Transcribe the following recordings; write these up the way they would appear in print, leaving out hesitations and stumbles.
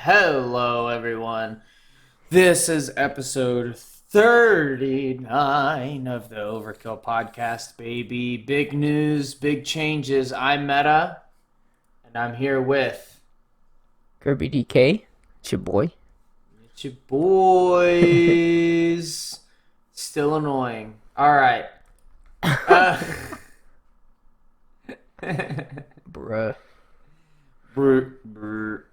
Hello, everyone. This is episode 39 of the Overkill Podcast, baby. Big news, big changes. I'm Meta, and I'm here with... Kirby DK, it's your boy. It's your boys. Still annoying. All right. Bruh. Brr, brr, brr.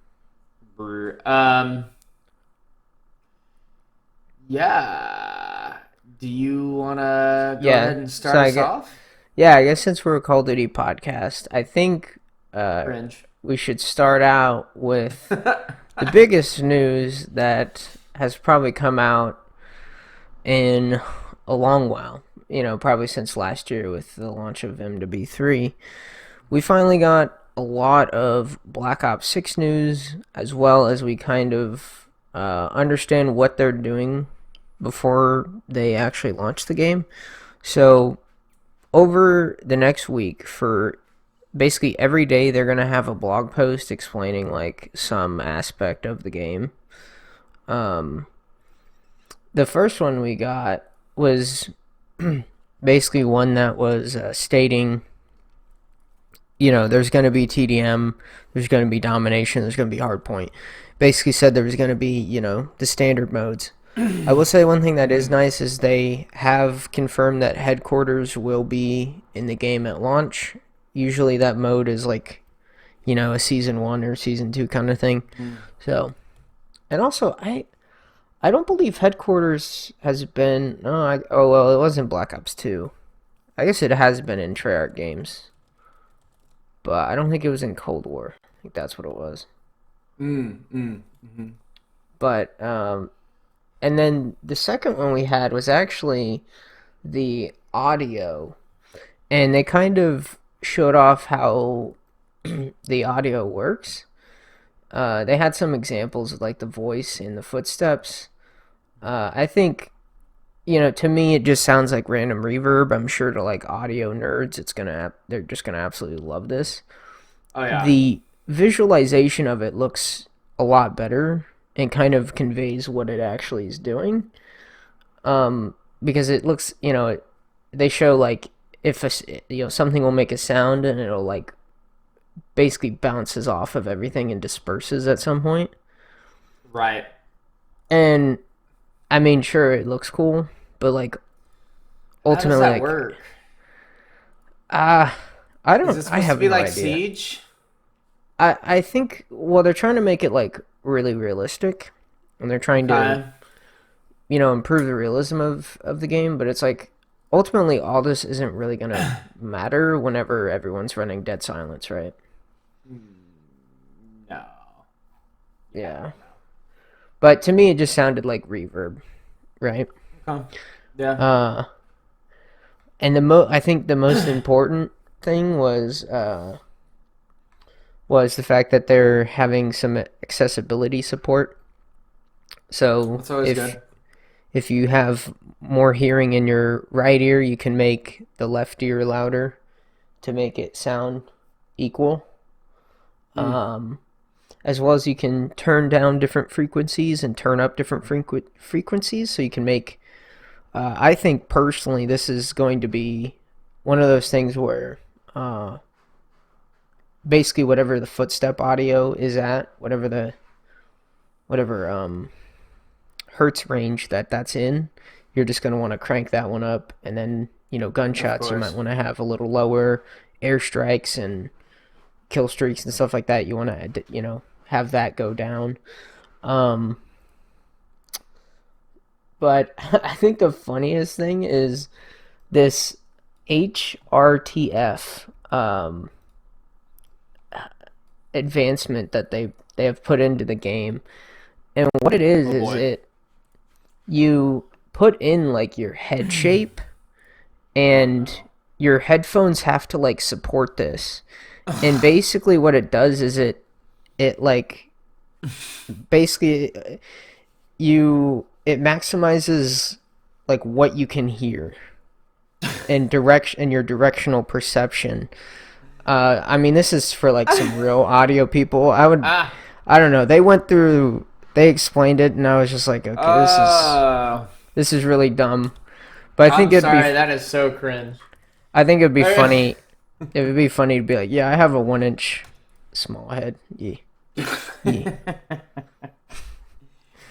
Yeah. Do you want to go ahead and start us off? Yeah, I guess since we're a Call of Duty podcast, I think Cringe. we should start out with the biggest news that has probably come out in a long while. You know, probably since last year with the launch of MW3. We finally got a lot of Black Ops 6 news, as well as we kind of understand what they're doing before they actually launch the game. So over the next week, for basically every day, they're going to have a blog post explaining like some aspect of the game. The first one we got was basically one that was stating, you know, there's going to be TDM, there's going to be domination, there's going to be hardpoint. Basically said there was going to be, you know, the standard modes. I will say one thing that is nice is they have confirmed that headquarters will be in the game at launch. Usually that mode is like, you know, a season 1 or season 2 kind of thing. So, and also I don't believe headquarters has been, it wasn't Black Ops 2. I guess it has been in Treyarch games. But I don't think it was in Cold War. I think that's what it was. But, and then the second one we had was actually the audio. And they kind of showed off how the audio works. They had some examples of like the voice and the footsteps. I think, you know, to me it just sounds like random reverb. I'm sure to like audio nerds, they're just gonna absolutely love this. Oh yeah. The visualization of it looks a lot better and kind of conveys what it actually is doing. Because it looks, you know, they show like if something will make a sound and it'll like basically bounces off of everything and disperses at some point. Right. And I mean, sure, it looks cool, but like ultimately, how does that work? I don't. Is it supposed I have to be no like idea. Siege? I think they're trying to make it like really realistic, and they're trying to, you know, improve the realism of the game. But it's like ultimately all this isn't really gonna matter whenever everyone's running dead silence, right? No. Yeah. But to me, it just sounded like reverb, right? Yeah. And I think the most important thing was the fact that they're having some accessibility support. So That's always good. If you have more hearing in your right ear, you can make the left ear louder to make it sound equal. As well as you can turn down different frequencies and turn up different frequencies, so you can make, I think personally this is going to be one of those things where basically whatever the footstep audio is at, whatever hertz range that's in, you're just going to want to crank that one up. And then, you know, gunshots you might want to have a little lower, airstrikes and kill streaks and stuff like that, you want to, you know, have that go down. But I think the funniest thing is this HRTF advancement that they have put into the game. And what it is you put in like your head shape, and your headphones have to like support this. And basically what it does is it like basically it maximizes like what you can hear and your directional perception. I mean, this is for like some real audio people. I I don't know. They explained it, and I was just like, okay, Oh, this is really dumb. But I'm sorry. That is so cringe. I think it'd be Okay. funny. It would be funny to be like, yeah, I have a 1 inch small head. Yeah, yeah.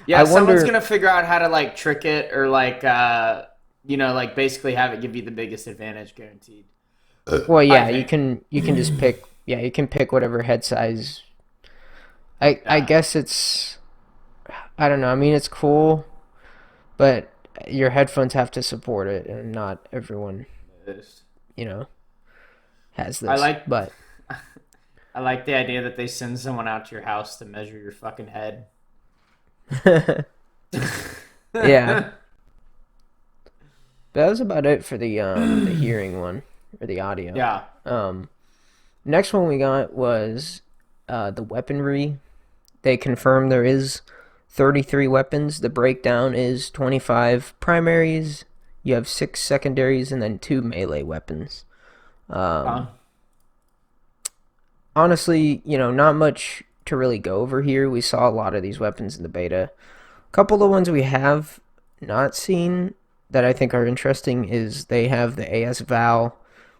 Yeah, I someone's wonder. gonna figure out how to like trick it or like like basically have it give you the biggest advantage guaranteed. Well, I yeah, think. you can just pick. Yeah, you can pick whatever head size. I Yeah. guess it's. I don't know. I mean, it's cool, but your headphones have to support it, and not everyone, It is. you know, has I this. like But I like the idea that they send someone out to your house to measure your fucking head. yeah, but that was about it for the hearing one or the audio. Yeah. Um, Next one we got was the weaponry. They confirmed there is 33 weapons. The breakdown is 25 primaries. You have 6 secondaries and then 2 melee weapons. Huh? Honestly, not much to really go over here. We saw a lot of these weapons in the beta. A couple of the ones we have not seen that I think are interesting is they have the AS Val,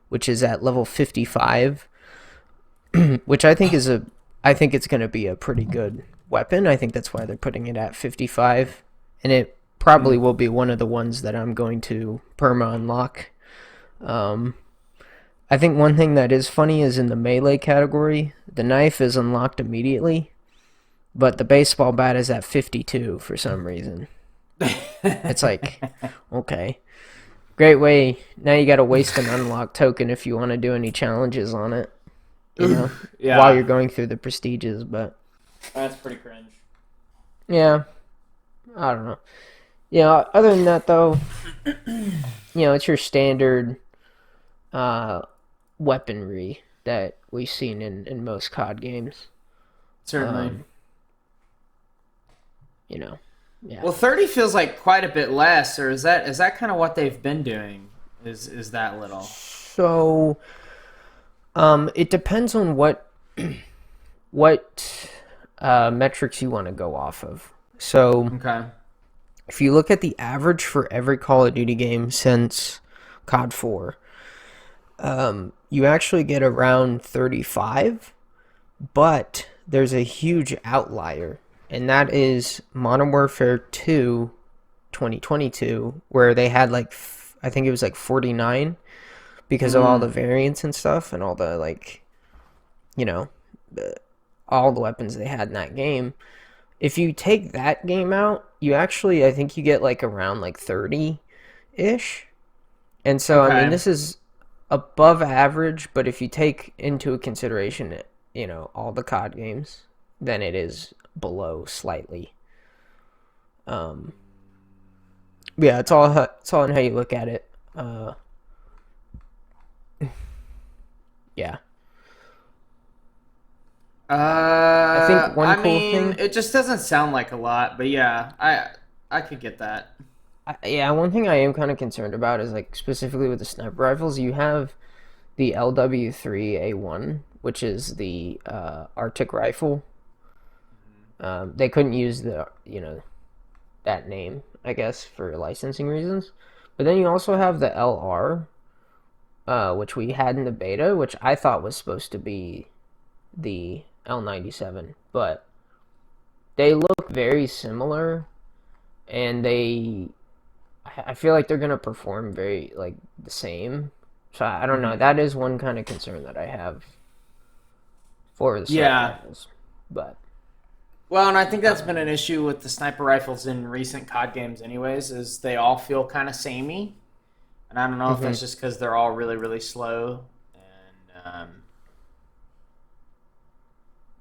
which is at level 55, which I think it's going to be a pretty good weapon. I think that's why they're putting it at 55, and it probably will be one of the ones that I'm going to perma unlock. Um, I think one thing that is funny is in the melee category, the knife is unlocked immediately, but the baseball bat is at 52 for some reason. It's like, okay, great way. Now you got to waste an unlock token if you want to do any challenges on it, while Yeah. you're going through the prestiges. But That's pretty cringe. yeah, I don't know. Yeah, other than that though, it's your standard uh, weaponry that we've seen in most COD games. Certainly. Um, yeah. Well, 30 feels like quite a bit less, or is that kind of what they've been doing? Is that little? So, it depends on what metrics you want to go off of. So, Okay. if you look at the average for every Call of Duty game since COD 4, you actually get around 35, but there's a huge outlier, and that is Modern Warfare 2 2022, where they had like, I think it was like 49 because of all the variants and stuff and all the, like, you know, all the weapons they had in that game. If you take that game out, you actually, I think you get like around like 30 ish. And so, I mean, Okay. this is above average, but if you take into consideration, all the COD games, then it is below slightly. Um, yeah, it's all in how you look at it. Yeah, I think one I cool mean, thing. it just doesn't sound like a lot, but yeah, I could get that. Yeah, one thing I am kind of concerned about is like specifically with the sniper rifles. You have the LW3A1, which is the Arctic rifle. They couldn't use that name, I guess, for licensing reasons. But then you also have the LR, which we had in the beta, which I thought was supposed to be the L97, but they look very similar, and I feel like they're gonna perform very like the same. So I don't know. That is one kind of concern that I have for the sniper Yeah. rifles, but Well, and I think I that's don't been know. an issue with the sniper rifles in recent COD games, anyways, is they all feel kind of samey, and I don't know if Hmm. that's just because they're all really, really slow, and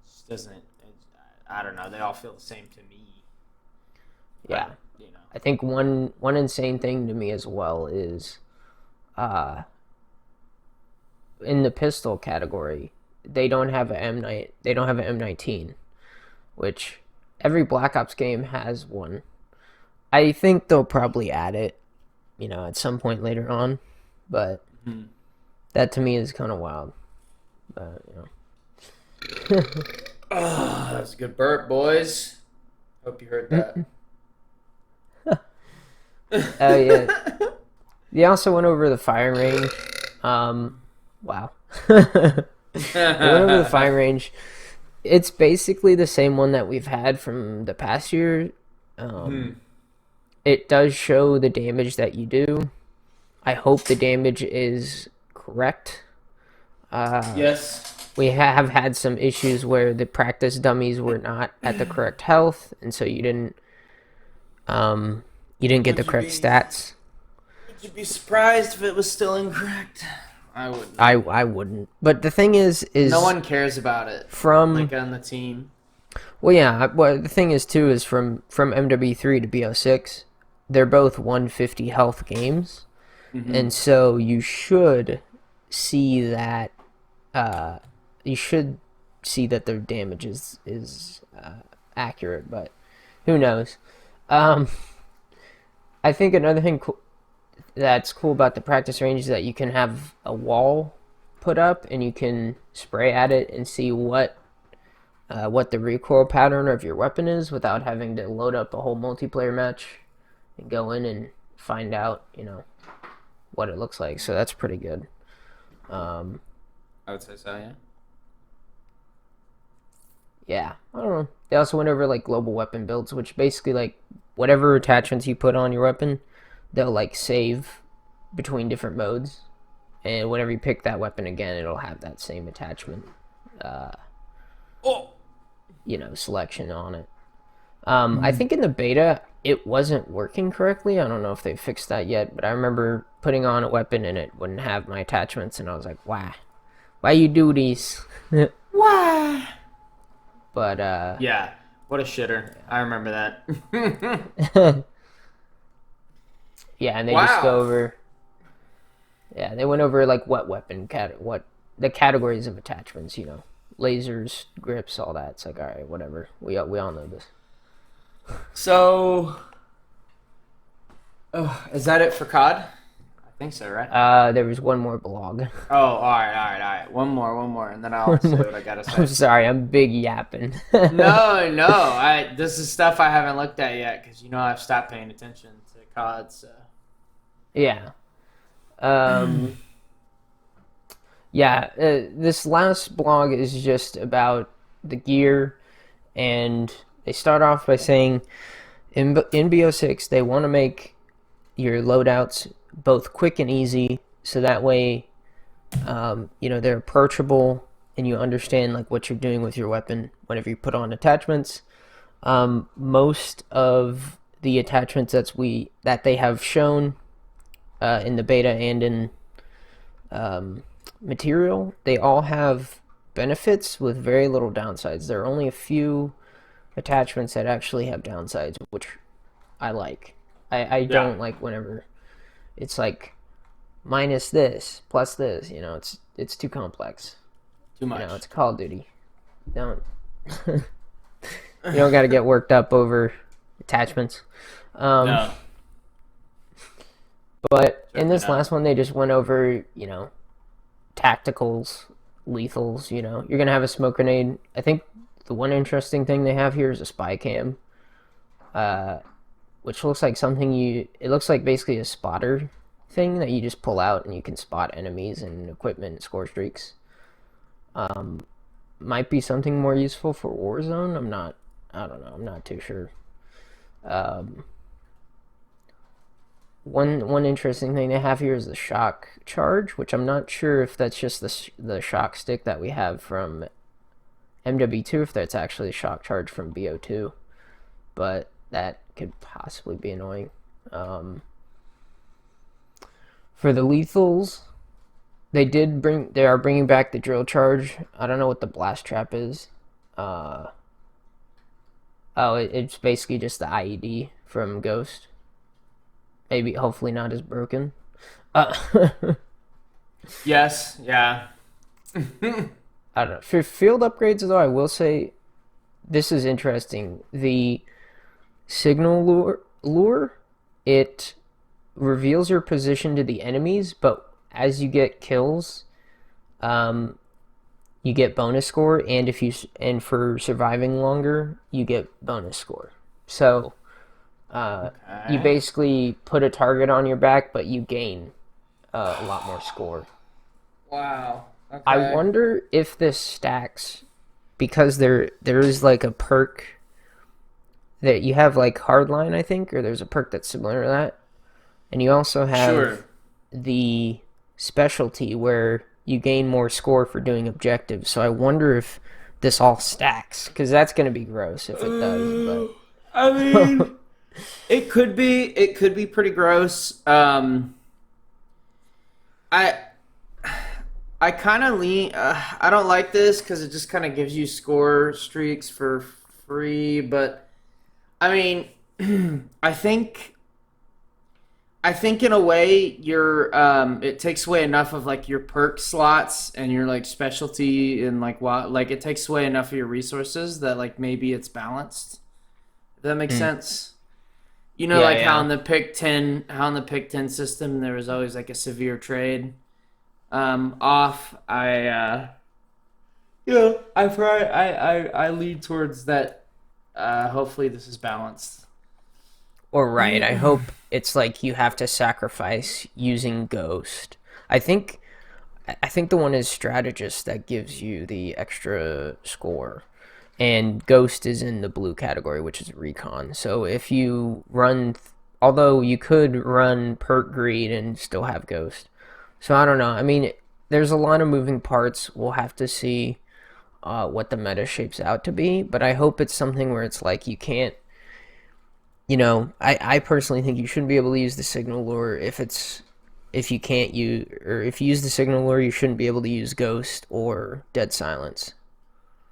just doesn't. I don't know. They all feel the same to me, Yeah, but you know. I think one insane thing to me as well is, uh, in the pistol category, they don't have a M9. They don't have an M19, which every Black Ops game has one. I think they'll probably add it, at some point later on, but that to me is kind of wild. But Oh, that was a good burp, boys. Hope you heard that. Oh yeah. They also went over the firing range. Wow. They went over the firing range. It's basically the same one that we've had from the past year. It does show the damage that you do. I hope the damage is correct. Yes. We have had some issues where the practice dummies were not at the correct health, and so you didn't get the correct stats. Would you be surprised if it was still incorrect? I wouldn't. I wouldn't. But the thing is no one cares about it. From like on the team. Well, yeah. Well, the thing is too is from MW3 to BO6, they're both 150 health games, and so you should see that. You should see that their damage is accurate, but who knows? I think another thing that's cool about the practice range is that you can have a wall put up and you can spray at it and see what the recoil pattern of your weapon is without having to load up a whole multiplayer match and go in and find out, what it looks like. So that's pretty good. I would say so, yeah. Yeah, I don't know. They also went over like global weapon builds, which basically like whatever attachments you put on your weapon, they'll like save between different modes, and whenever you pick that weapon again, it'll have that same attachment, selection on it. I think in the beta it wasn't working correctly. I don't know if they fixed that yet, but I remember putting on a weapon and it wouldn't have my attachments, and I was like, why you do these? Why? But yeah, what a shitter. I remember that. Yeah, and they just go over. Yeah, they went over like what weapon what the categories of attachments, lasers, grips, all that. It's like, all right, whatever. We all know this. So, is that it for COD? I think so, right? There was one more blog. Oh, all right. One more, and then I'll say what I gotta say. I'm sorry, I'm big yapping. No. This is stuff I haven't looked at yet because I've stopped paying attention to COD. So. Yeah. Yeah. This last blog is just about the gear, and they start off by saying in BO6 they want to make your loadouts both quick and easy, so that way they're approachable and you understand like what you're doing with your weapon whenever you put on attachments. Most of the attachments that they have shown in the beta and in material, they all have benefits with very little downsides. There are only a few attachments that actually have downsides, which I like. I don't like whenever it's like minus this plus this. It's too complex. Too much. It's Call of Duty. You don't got to get worked up over attachments. No. But in this last one, they just went over, tacticals, lethals. You're gonna have a smoke grenade. I think the one interesting thing they have here is a spy cam, which looks like it looks like basically a spotter thing that you just pull out and you can spot enemies and equipment and score streaks. Might be something more useful for Warzone. I don't know. I'm not too sure. One interesting thing they have here is the shock charge, which I'm not sure if that's just the shock stick that we have from MW2, if that's actually a shock charge from BO2, but that could possibly be annoying. For the lethals, they are bringing back the drill charge. I don't know what the blast trap is. It's basically just the IED from Ghost. Maybe, hopefully not as broken. Yes, yeah. I don't know. For field upgrades, though, I will say this is interesting. The signal lure, it reveals your position to the enemies, but as you get kills, you get bonus score, and and for surviving longer, you get bonus score. So you Okay. basically put a target on your back, but you gain a lot more score. Wow. I Okay. wonder if this stacks because there is like a perk that you have like hardline, I think, or there's a perk that's similar to that, and you also have Sure. the specialty where you gain more score for doing objectives. So I wonder if this all stacks because that's going to be gross if it does. But I mean, it could be pretty gross. I I kind of lean. I don't like this because it just kind of gives you score streaks for free. But I mean, I think in a way you're it takes away enough of like your perk slots and your like specialty and like it takes away enough of your resources that like maybe it's balanced. If that makes mm, sense. You know, yeah, like yeah. how in the pick 10 system there was always like a severe trade off. I lead towards that. Hopefully this is balanced. Or right. I hope it's like you have to sacrifice using Ghost. I think I think the one is strategist that gives you the extra score. And Ghost is in the blue category, which is recon. So if you run, although you could run perk greed and still have Ghost. So I don't know. I mean, there's a lot of moving parts. We'll have to see what the meta shapes out to be. But I hope it's something where it's like you can't. I personally think you shouldn't be able to use the signal lure if you can't use or if you use the signal lure, you shouldn't be able to use Ghost or Dead Silence.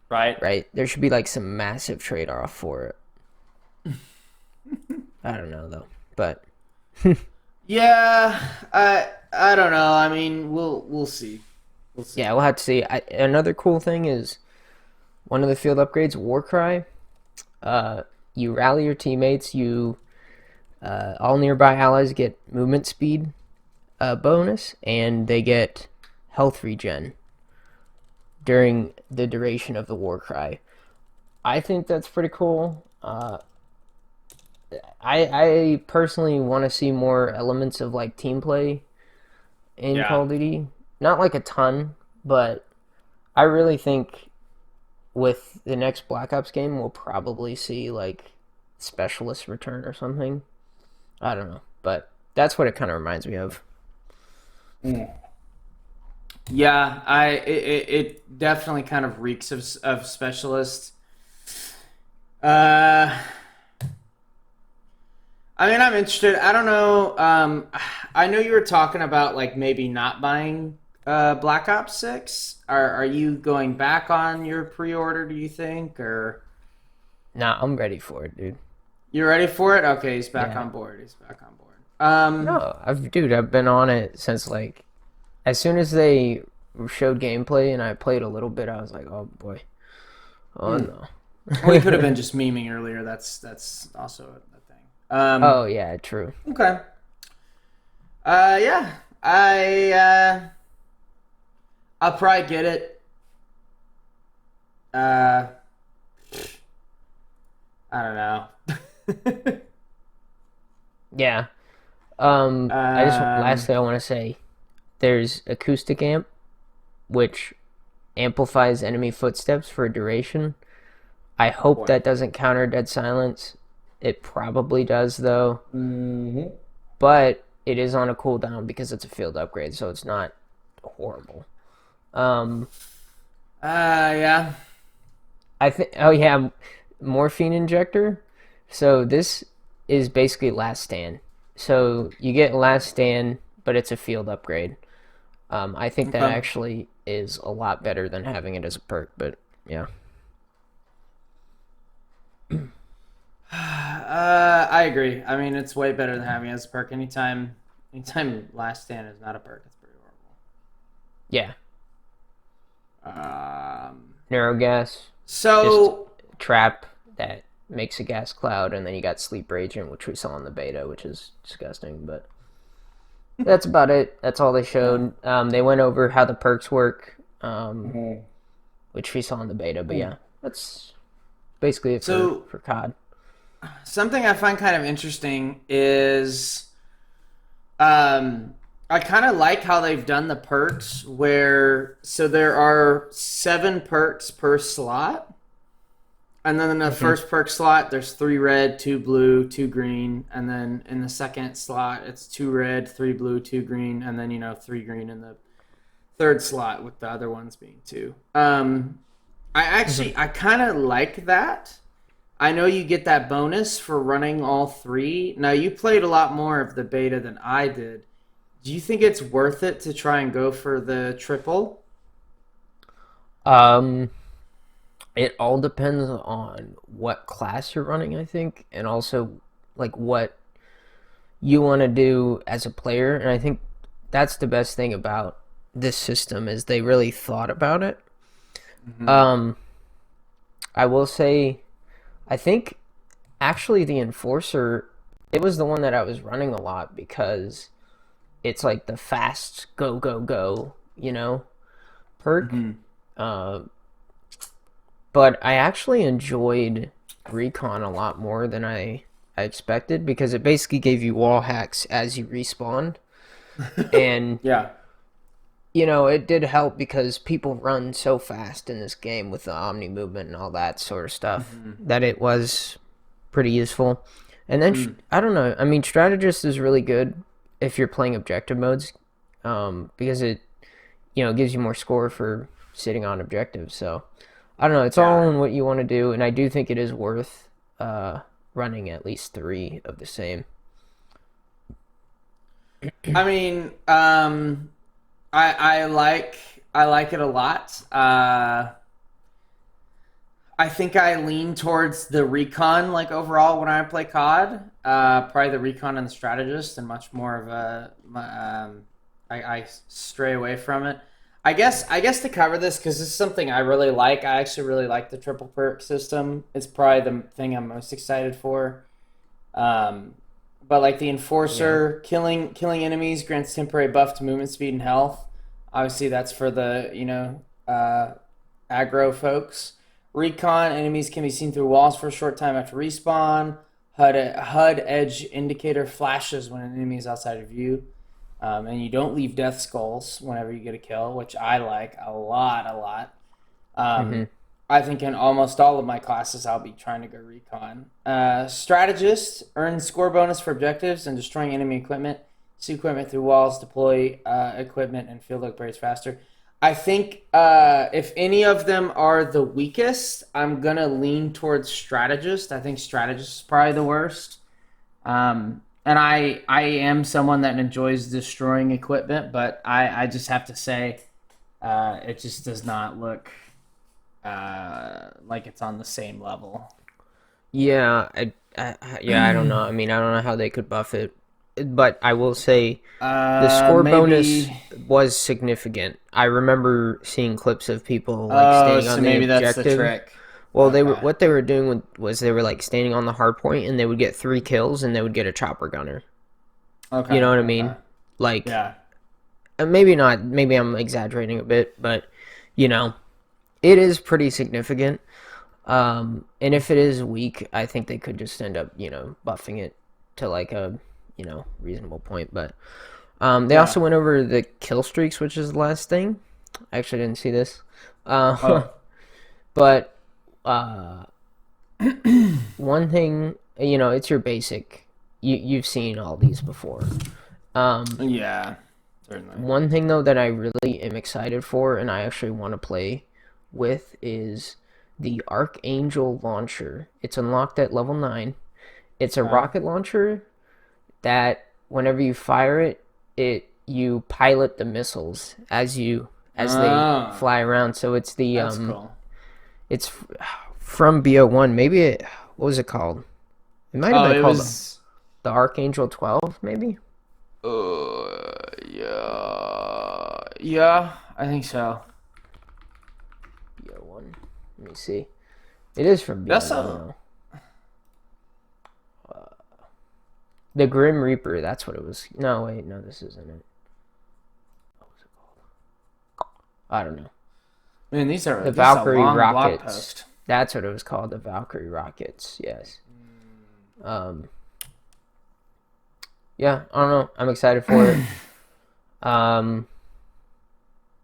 Right. Right? There should be like some massive trade off for it. I don't know though, but Yeah, I don't know. I mean, we'll see. We'll yeah, see. we'll have to see. Another cool thing is one of the field upgrades, Warcry. Uh, you rally your teammates. You all nearby allies get movement speed bonus, and they get health regen during the duration of the Warcry. I think that's pretty cool. I personally want to see more elements of like team play in Yeah. Call of Duty. Not like a ton, but I really think with the next Black Ops game, we'll probably see like specialist return or something. I don't know, but that's what it kind of reminds me of. Mm. Yeah, it definitely kind of reeks of specialist. Uh, I mean, I'm interested. I don't know. I know you were talking about like maybe not buying Black Ops 6. Are you going back on your pre-order, do you think? Or Nah, I'm ready for it, dude. you ready for it? Okay, he's back Yeah. on board. He's back on board. No, I've been on it since like as soon as they showed gameplay and I played a little bit, I was like, oh boy, oh Hmm. no. Well, he could have been just memeing earlier. That's also a thing. Oh yeah, true. Okay. Yeah. I'll probably get it. Uh, I don't know. Yeah. I just um, lastly I want to say there's acoustic amp which amplifies enemy footsteps for a duration. I oh hope boy. that doesn't counter dead silence. It probably does though, Mm-hmm. but it is on a cooldown because it's a field upgrade, so it's not horrible. Um, Yeah. I think. Oh yeah, morphine injector. So this is basically last stand. So you get last stand, but it's a field upgrade. I think that Okay. actually is a lot better than having it as a perk. But yeah, I agree. I mean, it's way better than having it as a perk. Anytime last stand is not a perk, it's pretty yeah. horrible. Neurogas, just So trap that makes a gas cloud, and then you got sleep agent, which we saw in the beta, which is disgusting. But that's about it. That's all they yeah. showed. They went over how the perks work. Mhm. which we saw in the beta. But Ooh. yeah, that's basically it for So COD. something I find kind of interesting is um, I kind of like how they've done the perks where so there are 7 perks per slot. And then in the Hmm. first perk slot, there's 3 red, 2 blue, 2 green. And then in the second slot, it's 2 red, 3 blue, 2 green. And then, 3 green in the third slot with the other ones being 2. Hmm. I kind of like that. I know you get that bonus for running all 3. Now, you played a lot more of the beta than I did. Do you think it's worth it to try and go for the triple? Um, it all depends on what class you're running, I think, and also like what you want to do as a player. And I think that's the best thing about this system is they really thought about it. Mm-hmm. Um, I will say, I think actually the Enforcer, it was the one that I was running a lot because it's like the fast go go go, perk. Mm-hmm. Uh, but I actually enjoyed Recon a lot more than I expected because it basically gave you wall hacks as you respawned. And, Yeah. it did help because people run so fast in this game with the Omni movement and all that sort of stuff Mm-hmm. that it was pretty useful. And then, Mm. I don't know, I mean, Strategist is really good if you're playing objective modes because it gives you more score for sitting on objectives. So, I don't know. It's all Yeah. in what you want to do, and I do think it is worth uh, running at least 3 of the same. I mean, I like it a lot. I think I lean towards the recon like overall when I play COD. Probably the recon and the strategist, and much more of I stray away from it. I guess to cover this because this is something I really like. I actually really like the triple perk system. It's probably the thing I'm most excited for. Um, but like the Yeah. enforcer, killing enemies grants temporary buff to movement speed and health. Obviously, that's for the aggro folks. Recon enemies can be seen through walls for a short time after respawn. HUD edge indicator flashes when an enemy is outside of view. And you don't leave death skulls whenever you get a kill, which I like a lot, a lot. Hmm. Um, I think in almost all of my classes, I'll be trying to go recon. Strategist earns score bonus for objectives and destroying enemy equipment. See equipment through walls, deploy equipment, and field upgrades faster. I think if any of them are the weakest, I'm gonna lean towards strategist. I think strategist is probably the worst. And I am someone that enjoys destroying equipment, but I just have to say it just does not look like it's on the same level. Yeah, I don't know. I mean, I don't know how they could buff it, but I will say the score bonus Maybe. was significant. I remember seeing clips of people like Oh, standing so on the maybe that's the objective. trick. Well, they were Okay. what they were doing was they were like standing on the hard point and they would get 3 kills and they would get a chopper gunner. You Okay. know what I Okay. mean? Like Yeah. maybe not. Maybe I'm exaggerating a bit, but you know, it is pretty significant. And if it is weak, I think they could just end up, buffing it to like a, reasonable point. But they Yeah. also went over the kill streaks, which is the last thing. I actually didn't see this. Uh, Oh. but uh, one thing, it's your basic. You've seen all these before. Um, Yeah. Certainly. One thing though that I really am excited for, and I actually want to play with, is the Archangel launcher. It's unlocked at level 9. It's a Okay. rocket launcher that whenever you fire it, you pilot the missiles as they Oh, fly around. So that's cool. it's from BO1. Maybe what was it called? It might have Oh, been it called was. the Archangel 12, maybe. Yeah. Yeah, I think so. BO1. Let me see. It is from That's BO1 a. though. The Grim Reaper, that's what it was. No, wait, no, this isn't it. What was it called? I don't know. Man, The this is a Valkyrie long blog rockets. post. That's what it was called, the Valkyrie rockets. Yes. Um, yeah, I don't know. I'm excited for it. Um,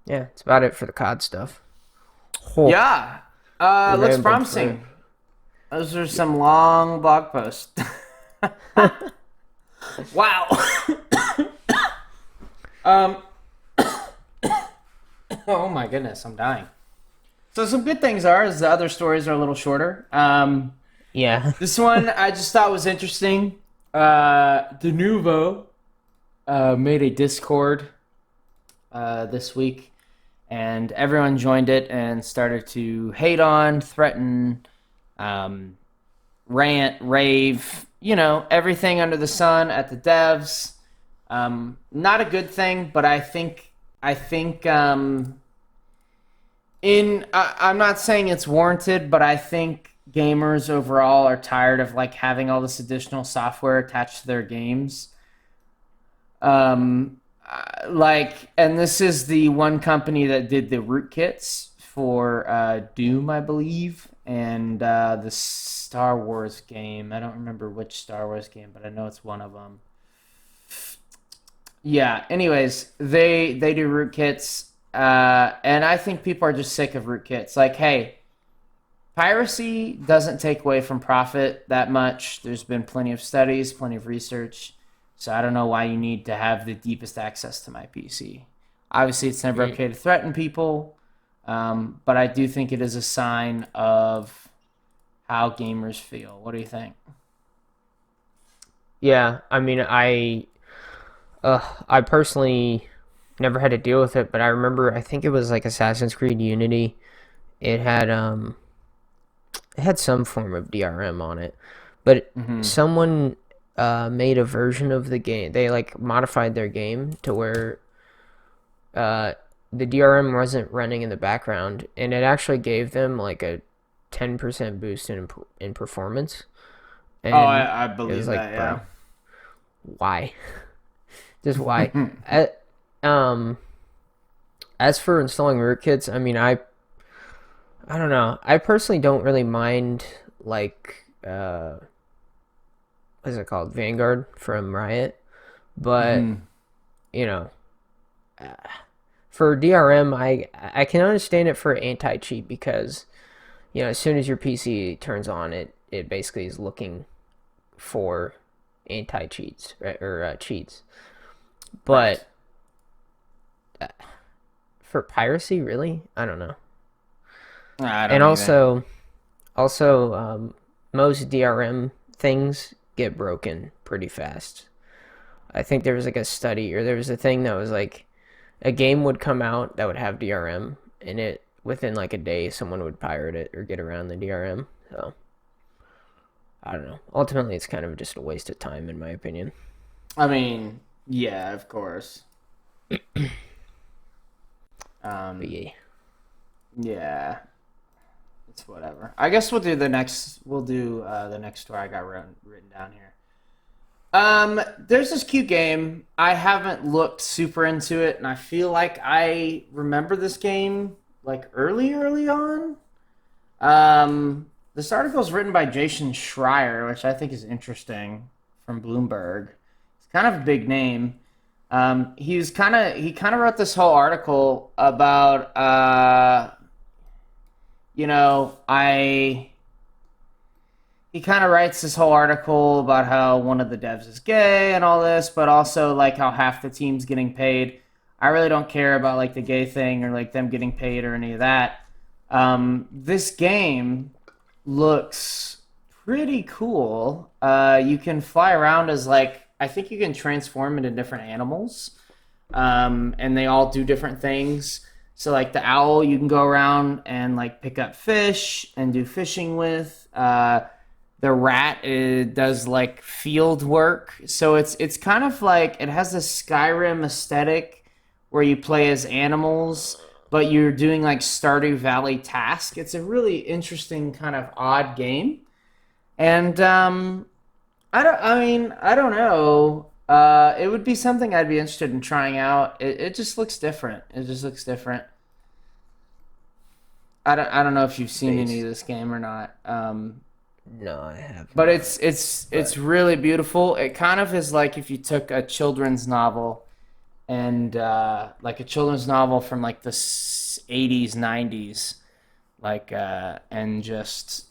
yeah, it's about it for the COD stuff. Oh, Yeah. we Looks rambled for promising. Those are some long blog posts. Wow. um. Oh my goodness, I'm dying. So some good things is the other stories are a little shorter. yeah. This one I just thought was interesting. Denuvo made a Discord this week, and everyone joined it and started to hate on, threaten, um, rant, rave, everything under the sun at the devs. Not a good thing, but I think I'm not saying it's warranted, but I think gamers overall are tired of like having all this additional software attached to their games. And this is the one company that did the rootkits for Doom, I believe, and the Star Wars game. I don't remember which Star Wars game, but I know it's one of them. Yeah. Anyways, they do rootkits, and I think people are just sick of rootkits. Like, hey, piracy doesn't take away from profit that much. There's been plenty of studies, plenty of research. So I don't know why you need to have the deepest access to my PC. Obviously, it's never okay to threaten people, but I do think it is a sign of how gamers feel. What do you think? Yeah, I mean, I personally never had to deal with it, but I remember I think it was like Assassin's Creed Unity. It had it had some form of DRM on it, but someone made a version of the game. They like modified their game to where the DRM wasn't running in the background, and it actually gave them like a 10% boost in performance. Oh, And I it was believe like, that. bro, Yeah. why? Just why? Uh, um, as for installing rootkits, I mean, I don't know. I personally don't really mind like what is it called? Vanguard from Riot, but you know, for DRM, I can understand it for anti cheat because as soon as your PC turns on, it basically is looking for anti cheats, right, or cheats. Right. But for piracy, really, I don't know. I And don't either. also, most DRM things get broken pretty fast. I think there was like a study or there was a thing that was like a game would come out that would have DRM, and it within like a day someone would pirate it or get around the DRM. So I don't know. Ultimately, it's kind of just a waste of time, in my opinion. I mean, yeah, of course. But Um, yeah, yeah, it's whatever. I guess we'll do the next. We'll do the next story I got written down here. There's this cute game. I haven't looked super into it, and I feel like I remember this game like early on. This article is written by Jason Schreier, which I think is interesting from Bloomberg. It's kind of a big name. He kind of wrote this whole article about I he kind of writes this whole article about how one of the devs is gay and all this, but also like how half the team's getting paid. I really don't care about like the gay thing or like them getting paid or any of that. This game looks pretty cool. You can fly around as like I think you can transform into different animals, and they all do different things. So like the owl, you can go around and like pick up fish and do fishing with. The rat does like field work, so it's kind of like it has a Skyrim aesthetic where you play as animals, but you're doing like Stardew Valley task. It's a really interesting kind of odd game, and I don't know. It would be something I'd be interested in trying out. It just looks different. It just looks different. I don't know if you've seen any of based. this game or not. No, I have But not. it's But really beautiful. It kind of is like if you took a children's novel and like a children's novel from like the 80s, 90s, like and just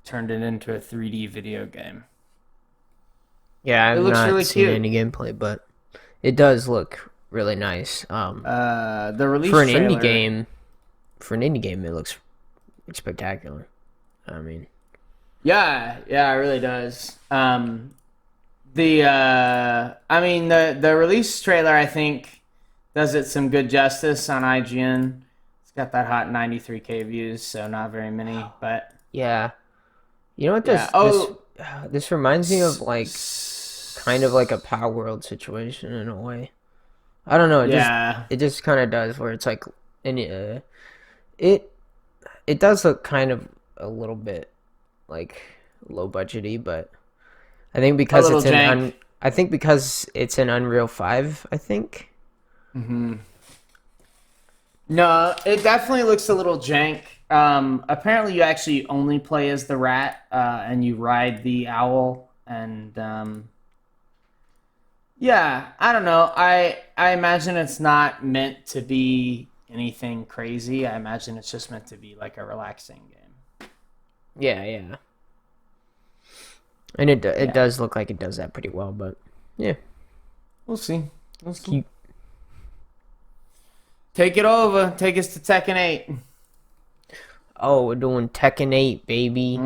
turned it into a 3D video game. yeah, It I've looks not really seen cute. any gameplay, but it does look really nice. The For release an indie trailer. game, it looks spectacular. I mean, Yeah, yeah, it really does. I mean the release trailer I think does it some good justice on IGN. It's got that hot 93K views, so not very many, but yeah. You know what yeah. this Oh, this reminds me of, like kind of like a s- Power World situation in a way. I don't know. yeah, It just kind of does where it's like, and it it does look kind of a little bit like low budgety, but I think a because little it's an jank. I think because it's an Unreal 5, I think. Hmm. No, it definitely looks a little jank. Apparently you actually only play as the rat, and you ride the owl, and yeah, I don't know. I imagine it's not meant to be anything crazy. I imagine it's just meant to be like a relaxing game. Yeah, yeah. And it Yeah, does look like it does that pretty well, but yeah. we'll see. We'll see. You, Take it over. Take us to Tekken 8. oh, we're doing Tekken 8, baby.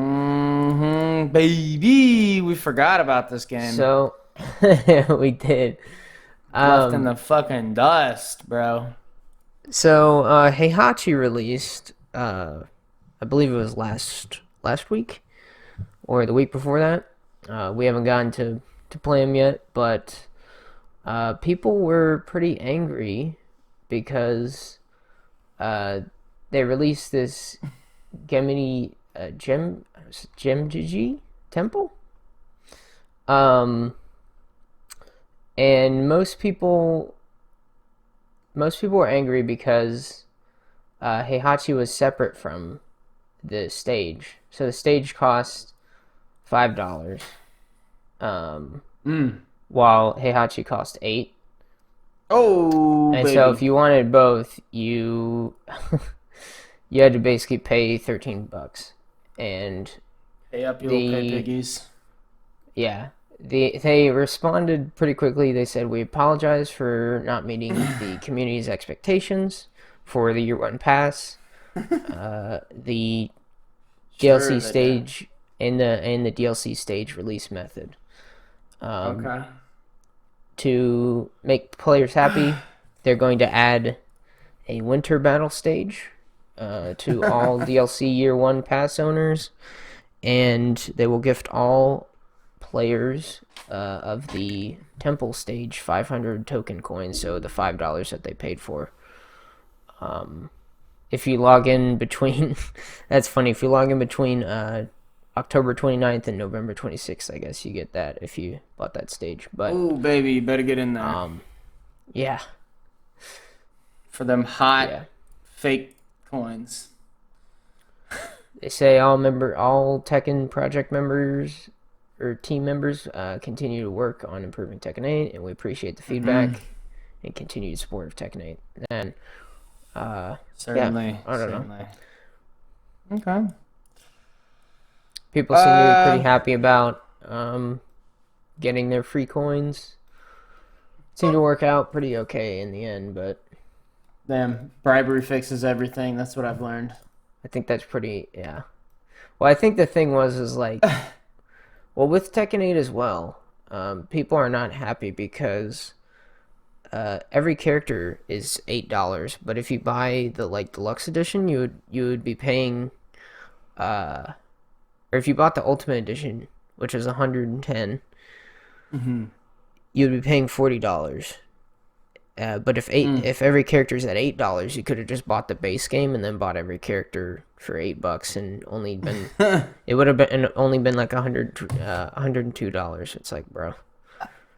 Baby, we forgot about this game. So we did. Left in Um, the fucking dust, bro. so Heihachi released I believe it was last week or the week before that. We haven't gotten to play him yet, but people were pretty angry because uh, they released this Gemini Gemjiji temple. Um, and most people were angry because Heihachi was separate from the stage. So the stage cost $5, um, Mm. while Heihachi cost 8. Oh, And so if baby. you wanted both, you you had to basically pay $13. And Pay up, you little pay the piggies. yeah, they responded pretty quickly. They said we apologize for not meeting the community's expectations for the year one pass. The Sure DLC they did. stage and the DLC stage release method. Um, Okay. to make players happy, they're going to add a winter battle stage to all DLC Year 1 pass owners, and they will gift all players of the temple stage 500 token coins, so the $5 that they paid for. If you log in between, that's funny, if you log in between October 29th and November 26th, I guess you get that if you bought that stage. But Oh, baby, you better get in there um, yeah, for them hot yeah. fake coins. They say all Tekken project members or team members continue to work on improving Tekken 8, and we appreciate the Mm-hmm. feedback and continued support of Tekken 8. And yeah, Certainly, I don't know. certainly. Okay. People seem to be pretty Uh, happy about getting their free coins. Seemed to work out pretty okay in the end, but damn, bribery fixes everything. That's what I've learned. I think that's pretty, yeah. Well, I think the thing is like, well, with Tekken 8 as well, people are not happy because every character is $8, but if you buy the like deluxe edition, you would be paying, or if you bought the ultimate edition, which is 110, Mm-hmm. you would be paying $40. But Mm. if every character is at $8, you could have just bought the base game and then bought every character for $8 and only been it would have been only been like $102. It's like, bro.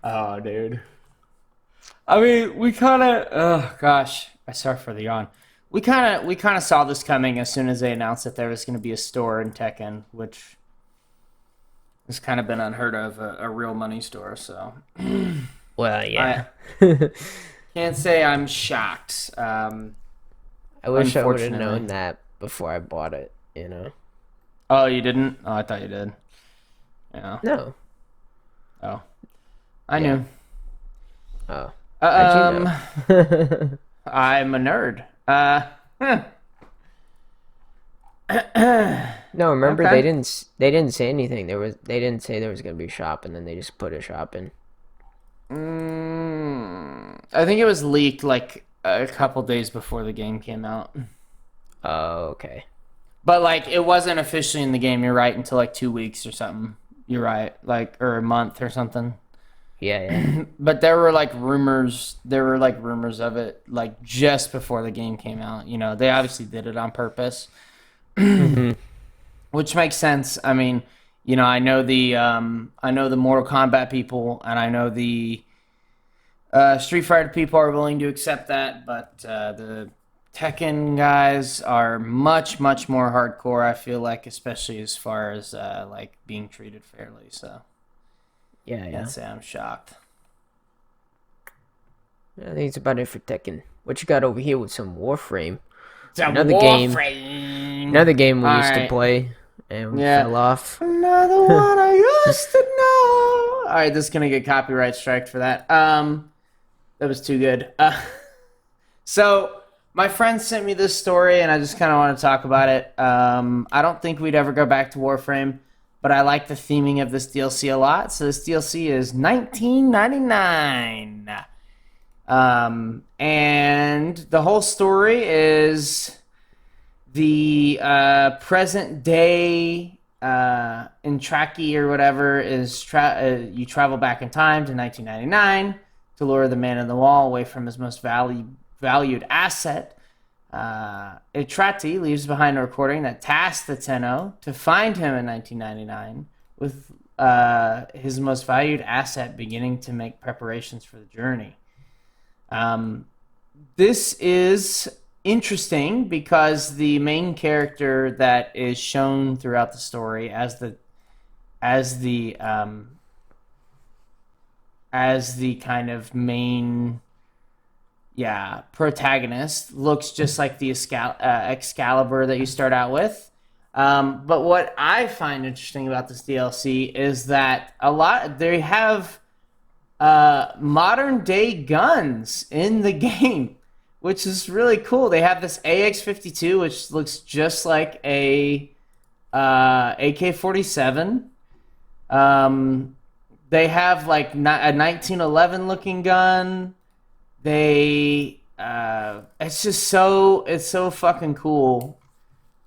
Oh, dude. I mean, we kind of. Oh gosh, I sorry for the yawn. we kind of saw this coming as soon as they announced that there was going to be a store in Tekken, which has kind of been unheard of, a real money store. So Well, I yeah. can't say I'm shocked. I wish I would have Unfortunately. known that before I bought it, you know? Oh, you didn't? Oh, I thought you did. Yeah. No. Oh, I Yeah. knew. Oh. How'd you Um, know? I'm a nerd. No, remember Okay. they didn't say anything. They didn't say there was gonna be a shop, and then they just put a shop in. I think it was leaked like a couple days before the game came out. Oh, okay. But like it wasn't officially in the game, you're right, until like 2 weeks or something. You're right. Like or a month or something. Yeah, yeah. But there were like rumors of it like just before the game came out. You know, they obviously did it on purpose. Hmm. Which makes sense. I mean, you know, I know the Mortal Kombat people and I know the Street Fighter people are willing to accept that, but the Tekken guys are much, much more hardcore. I feel like, especially as far as like being treated fairly. So Yeah, can't yeah. say I'm shocked. I think it's about it for Tekken. What you got over here with some Warframe? It's a Another game. Warframe. Another game we All used to right. play and we Yeah. fell off. Another one I used to know. All right, this is gonna get copyright strike for that. That was too good. So my friend sent me this story, and I just kind of want to talk about it. I don't think we'd ever go back to Warframe, but I like the theming of this DLC a lot. So this DLC is 1999, and the whole story is the present day in Tracky or whatever is you travel back in time to 1999 to lure the man in the wall away from his most valued asset. Itrati leaves behind a recording that tasks the Tenno to find him in 1999 with his most valued asset beginning to make preparations for the journey. This is interesting because the main character that is shown throughout the story as the as the kind of main protagonist looks just like the Excalibur that you start out with. But what I find interesting about this DLC is that they have modern day guns in the game, which is really cool. They have this AX-52, which looks just like a AK-47. They have like a 1911 looking gun. It's so fucking cool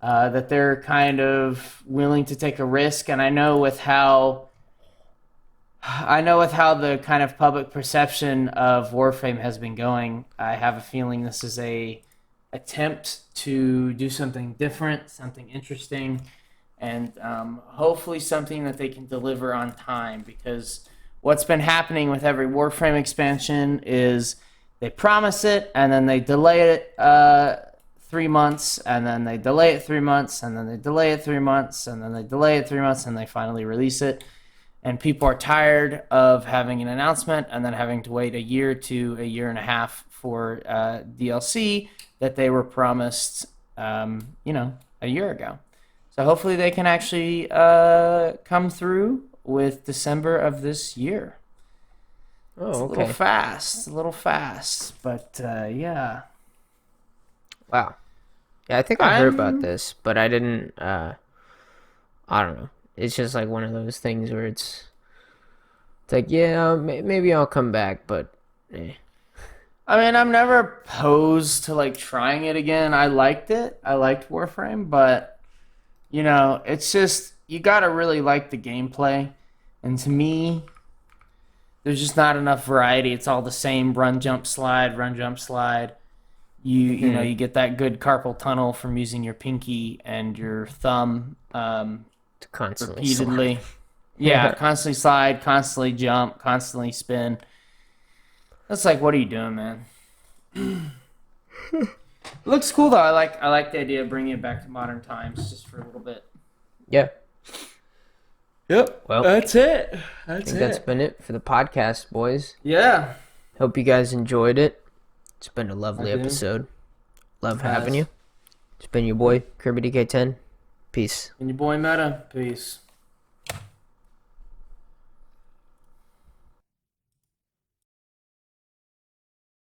that they're kind of willing to take a risk. And I know with how the kind of public perception of Warframe has been going, I have a feeling this is a attempt to do something different, something interesting, and hopefully something that they can deliver on time. Because what's been happening with every Warframe expansion is they promise it and then they delay it 3 months, and then they delay it 3 months, and then they delay it 3 months, and then they delay it 3 months, and they finally release it. And people are tired of having an announcement and then having to wait a year to a year and a half for DLC that they were promised, a year ago. So hopefully they can actually come through with December of this year. It's Oh, a okay. little fast, but yeah. Wow. Yeah, I think I heard about this, but I didn't. I don't know. It's just like one of those things where it's like, yeah, maybe I'll come back, but eh. I mean, I'm never opposed to like trying it again. I liked it. I liked Warframe, but it's just you gotta really like the gameplay. And to me, there's just not enough variety. It's all the same run, jump, slide, run, jump, slide. You get that good carpal tunnel from using your pinky and your thumb To constantly repeatedly. slide. Yeah, constantly slide, constantly jump, constantly spin. That's like, what are you doing, man? It looks cool though. I like the idea of bringing it back to modern times just for a little bit. Yeah. Yep. Well, that's it. I think that's been it for the podcast, boys. Yeah. Hope you guys enjoyed it. It's been a lovely episode. Love having you. It's been your boy, Kirby DK10. Peace. And your boy Meta. Peace.